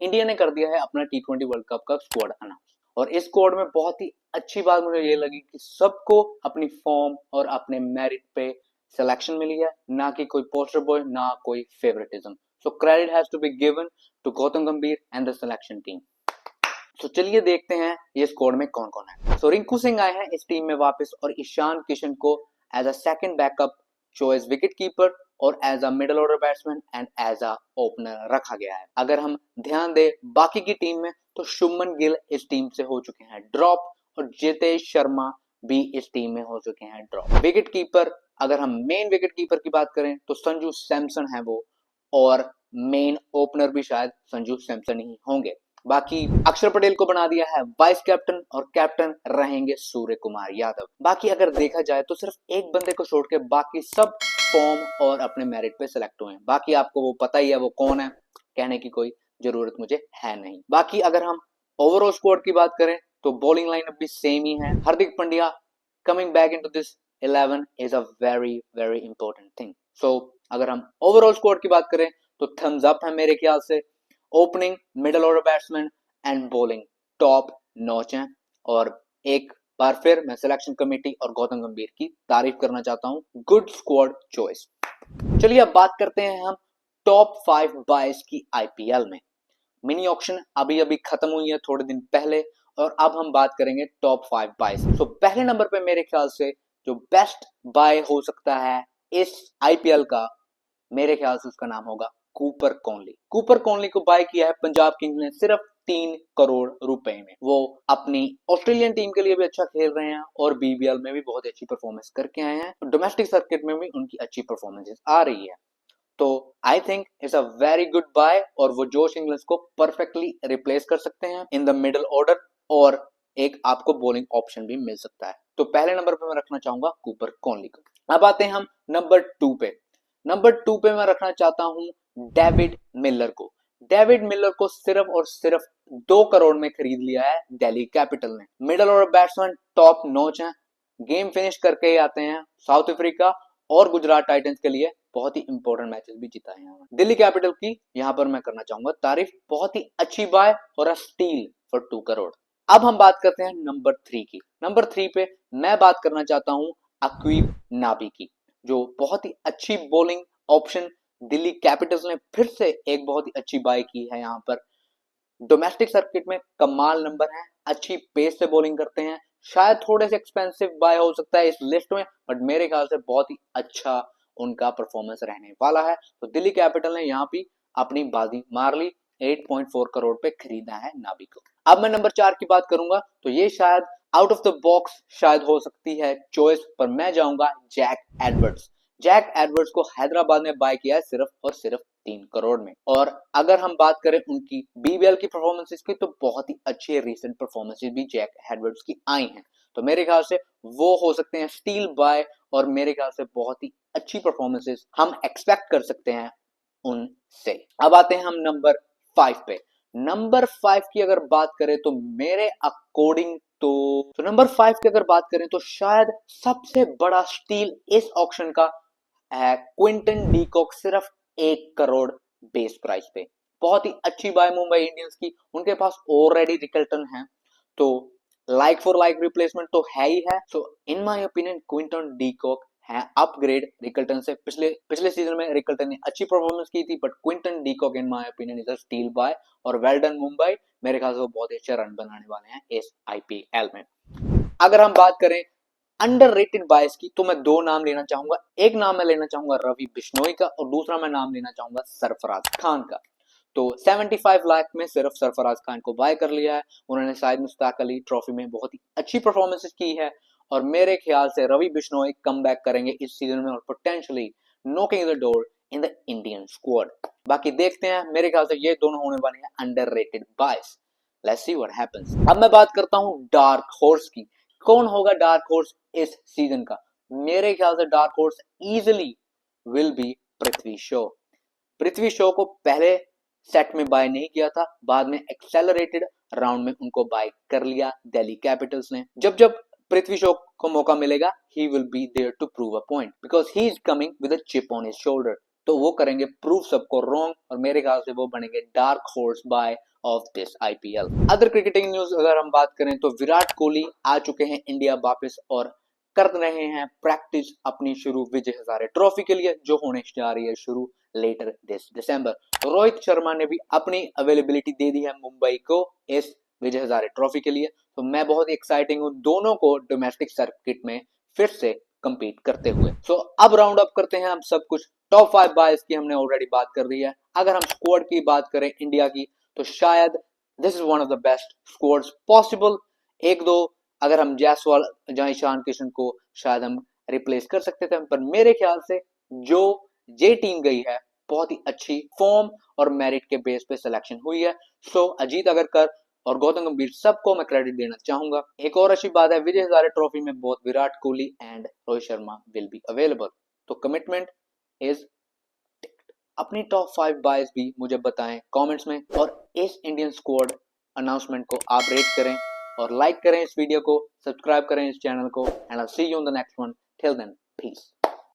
India ने कर दिया है अपना T20 वर्ल्ड कप का स्क्वाड अनाउंस। और इस स्क्वाड में बहुत ही अच्छी बात मुझे ये लगी कि सबको अपनी फॉर्म और अपने मेरिट पे सिलेक्शन मिली है, ना कि कोई पोस्टर बॉय, ना कोई favouritism. So credit has to be given to Gautam Gambhir and the selection team. तो चलिए देखते हैं ये स्क्वाड में कौन कौन है। सो रिंकू सिंह आए हैं इस टीम में वापस, और ईशान किशन को as a second backup choice wicket keeper और as a middle order batsman and as a opener रखा गया है। अगर हम ध्यान दें बाकी की टीम में, तो शुभमन गिल इस टीम से हो चुके हैं ड्रॉप, और जितेश शर्मा भी इस टीम में हो चुके हैं ड्रॉप। विकेट कीपर, अगर हम मेन विकेट कीपर की बात करें तो संजू सैमसन है वो, और मेन ओपनर भी शायद संजू सैमसन ही होंगे। बाकी अक्षर पटेल को बना दिया है वाइस कैप्टन, और कैप्टन रहेंगे सूर्य कुमार यादव। बाकी अगर देखा जाए तो सिर्फ एक बंदे को छोड़ के बाकी सब फॉर्म और अपने मेरिट पे सिलेक्ट हुए हैं। बाकी आपको वो पता ही है वो कौन है, कहने की कोई जरूरत मुझे है नहीं। बाकी अगर हम ओवरऑल स्क्वाड की बात करें तो बॉलिंग लाइनअप भी सेम ही है। Hardik Pandya coming back into this 11 is a very very important thing. So अगर हम ओवरऑल स्क्वाड की बात करें तो थम्स अप है मेरे ख्याल से। Opening, middle order batsman and bowling top notch है। और एक बार फिर मैं सिलेक्शन कमेटी और गौतम गंभीर की तारीफ करना चाहता हूं, गुड स्क्वाड चॉइस। चलिए अब बात करते हैं हम टॉप 5 बायस की आईपीएल में। मिनी ऑक्शन अभी अभी खत्म हुई है थोड़े दिन पहले, और अब हम बात करेंगे टॉप 5 बायस। तो पहले नंबर पे मेरे ख्याल से जो बेस्ट बाय हो सकता है इस आईपीएल का, मेरे ख्याल से उसका नाम होगा कूपर कॉनली। कूपर कॉनली को बाय किया है पंजाब किंग्स ने सिर्फ 3 करोड़ रुपए में। वो अपनी ऑस्ट्रेलियन टीम के लिए भी अच्छा खेल रहे हैं और बीबीएल में भी बहुत अच्छी परफॉर्मेंस करके आए हैं। डोमेस्टिक सर्किट में भी उनकी अच्छी परफॉर्मेंसेस आ रही है। तो I think it's a very good buy, और वो जोश इंग्लिश को परफेक्टली रिप्लेस कर सकते हैं इन द मिडिल ऑर्डर, और एक आपको बॉलिंग ऑप्शन भी मिल सकता है। तो पहले नंबर पे मैं रखना चाहूंगा कूपर कॉनली को। अब आते हैं हम नंबर 2 पे। नंबर 2 पे मैं रखना चाहता हूं डेविड मिलर को। डेविड मिलर को सिर्फ और सिर्फ 2 करोड़ में खरीद लिया है दिल्ली कैपिटल ने। Middle order batsman top notch है, गेम फिनिश करके ही आते हैं। साउथ अफ्रीका और गुजरात टाइटंस के लिए बहुत ही इंपॉर्टेंट मैचेस भी जीता है यहाँ। दिल्ली कैपिटल की यहाँ पर मैं करना चाहूंगा तारीफ, बहुत ही अच्छी बाय और अ स्टील फॉर 2 करोड़। अब हम बात करते हैं नंबर 3 की। नंबर 3 पे मैं बात करना चाहता हूं अक्वीब नाबी की, जो बहुत ही अच्छी बॉलिंग ऑप्शन दिल्ली कैपिटल्स ने फिर से एक बहुत ही अच्छी बाय की है। यहाँ पर डोमेस्टिक सर्किट में कमाल नंबर है, अच्छी पेस से बॉलिंग करते हैं। शायद थोड़े से एक्सपेंसिव बाय हो सकता है इस लिस्ट में, बट मेरे ख्याल से बहुत ही अच्छा उनका परफॉर्मेंस रहने वाला है। तो दिल्ली कैपिटल ने यहाँ भी अपनी बाजी मार ली, 8.4 करोड़ पे खरीदा है नाबी को। अब मैं नंबर 4 की बात करूंगा तो ये शायद आउट ऑफ द बॉक्स शायद हो सकती है चॉइस, पर मैं जाऊंगा जैक एडवर्ड्स। जैक एडवर्ड्स को हैदराबाद ने बाय किया है सिर्फ और सिर्फ 3 करोड़ में। और अगर हम बात करें उनकी बीबीएल की परफॉर्मेंसेस की, तो बहुत ही अच्छी रिसेंट परफॉर्मेंसेस भी जैक एडवर्ड्स की आई हैं। तो मेरे ख्याल से वो हो सकते हैं स्टील बाय, और मेरे ख्याल से बहुत ही अच्छी परफॉर्मेंसेस हम एक्सपेक्ट कर सकते हैं उनसे। अब आते हैं हम नंबर 5 पे। नंबर 5 की अगर बात करें तो मेरे अकॉर्डिंग तो नंबर 5 की अगर बात करें तो शायद सबसे बड़ा स्टील इस ऑक्शन का है क्विंटन डीकॉक, सिर्फ 1 करोड़ बेस प्राइस पे। बहुत ही अच्छी बाय मुंबई इंडियंस की। उनके पास ऑलरेडी रिकल्टन है, तो लाइक फॉर लाइक रिप्लेसमेंट तो है ही है। So in my opinion Quinton de Kock है अपग्रेड रिकल्टन से। पिछले सीजन में रिकल्टन ने अच्छी परफॉर्मेंस की थी, but Quinton de Kock in my opinion is a steal buy, और वेल डन मुंबई। मेरे ख्याल से वो बहुत अच्छे रन बनाने वाले हैं इस आईपीएल में। अगर हम बात करें अंडररेटेड बायस की, तो मैं 2 नाम लेना चाहूंगा। एक नाम मैं लेना चाहूंगा रवि बिश्नोई का, और दूसरा मैं नाम लेना चाहूंगा सरफराज खान का। तो 75 लाख में सिर्फ सरफराज खान को बाय कर लिया है। उन्होंने शायद मुश्ताक अली ट्रॉफी में बहुत ही अच्छी परफॉर्मेंसेस की है, और मेरे ख्याल से रवि बिश्नोई कम बैक करेंगे इस सीजन में और potentially knocking the door in the Indian squad. बाकी देखते हैं, मेरे ख्याल से ये दोनों होने वाले हैं underrated bias. Let's see what happens. अब मैं बात करता हूं डार्क हॉर्स की। कौन होगा डार्क हॉर्स इस सीजन का? मेरे ख्याल से dark horse easily will be Prithvi Shaw. Prithvi Shaw को पहले सेट में बाय नहीं किया था, बाद में एक्सेलरेटेड राउंड में उनको बाय कर लिया दिल्ली कैपिटल्स ने। जब जब पृथ्वी शॉ को मौका मिलेगा, he will be there to prove a point, because he is coming with a chip on his shoulder. तो वो करेंगे प्रूव सबको रॉन्ग और मेरे ख्याल से वो बनेंगे dark horse buy of this IPL. Other cricketing news अगर हम बात करें तो विराट कोहली आ चुके हैं इंडिया वापस और कर रहे हैं प्रैक्टिस अपनी शुरू विजय हजारे ट्रॉफी के लिए जो होने जा रही है शुरू लेटर दिस दिसंबर। तो रोहित शर्मा ने भी अपनी अवेलेबिलिटी दे दी है मुंबई को इस विजय हजारे ट्रॉफी के लिए। तो मैं बहुत एक्साइटिंग हूं दोनों को डोमेस्टिक सर्किट में फिर से कंपीट करते हुए। सो अब राउंड अप करते हैं हम सब कुछ। टॉप 5 बायर्स की हमने ऑलरेडी बात कर दी है। अगर हम स्क्वाड की बात करें इंडिया की तो शायद this is one of the best squads possible. एक दो अगर हम जायसवाल या ईशान किशन को शायद हम रिप्लेस कर सकते थे, पर मेरे ख्याल से जो ये टीम गई है बहुत ही अच्छी फॉर्म और मेरिट के बेस पे सिलेक्शन हुई है। सो अजीत अगरकर और गौतम गंभीर सबको मैं क्रेडिट देना चाहूंगा। एक और अच्छी बात है विजय हजारे ट्रॉफी में both Virat Kohli and Rohit Sharma will be available. तो कमिटमेंट इज। अपनी टॉप 5 बायर्स भी मुझे बताएं कमेंट्स में और इस इंडियन स्क्वाड अनाउंसमेंट को आप रेट करें और लाइक करें इस वीडियो को, सब्सक्राइब करें इस चैनल को and I see you in the next one. Till then piece.